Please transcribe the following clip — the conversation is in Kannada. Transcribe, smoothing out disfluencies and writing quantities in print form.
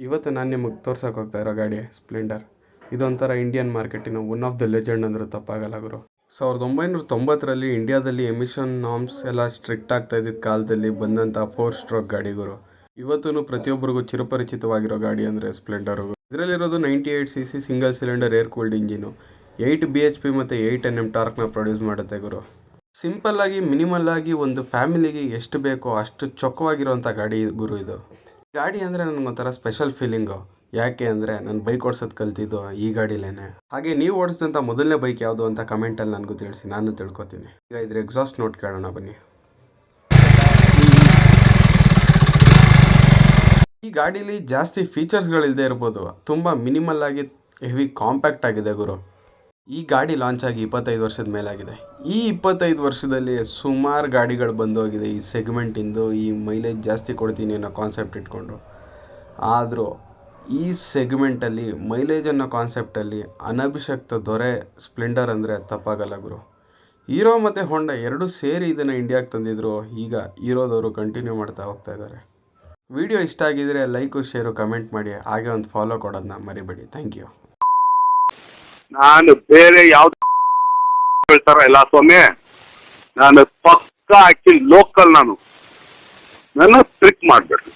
ಇವತ್ತು ನಾನು ನಿಮಗೆ ತೋರ್ಸಕ್ಕೆ ಹೋಗ್ತಾ ಇರೋ ಗಾಡಿ ಸ್ಪ್ಲೆಂಡರ್. ಇದೊಂಥರ ಇಂಡಿಯನ್ ಮಾರ್ಕೆಟಿನ ಒನ್ ಆಫ್ ದ ಲೆಜೆಂಡ್ ಅಂದರೂ ತಪ್ಪಾಗಲ್ಲ ಗುರು. 1990ರಲ್ಲಿ ಇಂಡಿಯಾದಲ್ಲಿ ಎಮಿಷನ್ ನಾರ್ಮ್ಸ್ ಎಲ್ಲ ಸ್ಟ್ರಿಕ್ಟ್ ಆಗ್ತಾ ಇದ್ದಿದ್ದ ಕಾಲದಲ್ಲಿ ಬಂದಂಥ 4 ಸ್ಟ್ರೋಕ್ ಗಾಡಿ ಗುರು. ಇವತ್ತೂ ಪ್ರತಿಯೊಬ್ಬರಿಗೂ ಚಿರಪರಿಚಿತವಾಗಿರೋ ಗಾಡಿ ಅಂದರೆ ಸ್ಪ್ಲೆಂಡರು. ಇದರಲ್ಲಿರೋದು 98cc single cylinder air cooled engine, 8 bhp ಮತ್ತು 8 Nm ಟಾರ್ಕ್ನ ಪ್ರೊಡ್ಯೂಸ್ ಮಾಡುತ್ತೆ ಗುರು. ಸಿಂಪಲ್ ಆಗಿ ಮಿನಿಮಲ್ ಆಗಿ ಒಂದು ಫ್ಯಾಮಿಲಿಗೆ ಎಷ್ಟು ಬೇಕೋ ಅಷ್ಟು ಚೊಕ್ಕವಾಗಿರೋಂಥ ಗಾಡಿ ಗುರು ಇದು. ಗಾಡಿ ಅಂದರೆ ನನಗೊಂಥರ ಸ್ಪೆಷಲ್ ಫೀಲಿಂಗು. ಯಾಕೆ ಅಂದರೆ ನಾನು ಬೈಕ್ ಓಡಿಸೋದು ಕಲ್ತಿದ್ದು ಈ ಗಾಡಿಲೇನೆ. ಹಾಗೆ ನೀವು ಓಡಿಸಿದಂಥ ಮೊದಲನೇ ಬೈಕ್ ಯಾವುದು ಅಂತ ಕಮೆಂಟಲ್ಲಿ ನನಗೂ ತಿಳಿಸಿ, ನಾನು ತಿಳ್ಕೊತೀನಿ. ಈಗ ಇದ್ರ ಎಕ್ಸಾಸ್ಟ್ ನೋಟ್ ಕೇಳೋಣ ಬನ್ನಿ. ಈ ಗಾಡೀಲಿ ಜಾಸ್ತಿ ಫೀಚರ್ಸ್ಗಳಿಲ್ಲದೆ ಇರ್ಬೋದು, ತುಂಬ ಮಿನಿಮಲ್ ಆಗಿ ಹೆವಿ ಕಾಂಪ್ಯಾಕ್ಟ್ ಆಗಿದೆ ಗುರು. ಈ ಗಾಡಿ ಲಾಂಚ್ ಆಗಿ 25 ವರ್ಷದ ಮೇಲಾಗಿದೆ. ಈ 25 ವರ್ಷದಲ್ಲಿ ಸುಮಾರು ಗಾಡಿಗಳು ಬಂದೋಗಿದೆ ಈ ಸೆಗ್ಮೆಂಟಿಂದು, ಈ ಮೈಲೇಜ್ ಜಾಸ್ತಿ ಕೊಡ್ತೀನಿ ಅನ್ನೋ ಕಾನ್ಸೆಪ್ಟ್ ಇಟ್ಕೊಂಡು. ಆದರೂ ಈ ಸೆಗ್ಮೆಂಟಲ್ಲಿ ಮೈಲೇಜ್ ಅನ್ನೋ ಕಾನ್ಸೆಪ್ಟಲ್ಲಿ ಅನಭಿಷಕ್ತ ದೊರೆ ಸ್ಪ್ಲೆಂಡರ್ ಅಂದರೆ ತಪ್ಪಾಗಲ್ಲ ಗುರು. ಹೀರೋ ಮತ್ತು ಹೋಂಡಾ ಎರಡೂ ಸೇರಿ ಇದನ್ನು ಇಂಡಿಯಾಗೆ ತಂದಿದ್ರು. ಈಗ ಹೀರೋದವರು ಕಂಟಿನ್ಯೂ ಮಾಡ್ತಾ ಹೋಗ್ತಾ ಇದ್ದಾರೆ. ವಿಡಿಯೋ ಇಷ್ಟ ಆಗಿದರೆ ಲೈಕು ಶೇರು ಕಮೆಂಟ್ ಮಾಡಿ, ಹಾಗೆ ಒಂದು ಫಾಲೋ ಕೊಡೋದನ್ನ ಮರಿಬೇಡಿ. Thank you. ನಾನು ಬೇರೆ ಯಾವ್ದು ಹೇಳ್ತಾರ ಇಲ್ಲ ಸ್ವಾಮಿ, ನಾನು ಪಕ್ಕ ಆಕ್ಚುಲಿ ಲೋಕಲ್. ನಾನು ನನ್ನ ಟ್ರಿಕ್ ಮಾಡಬೇಡ್ರಿ.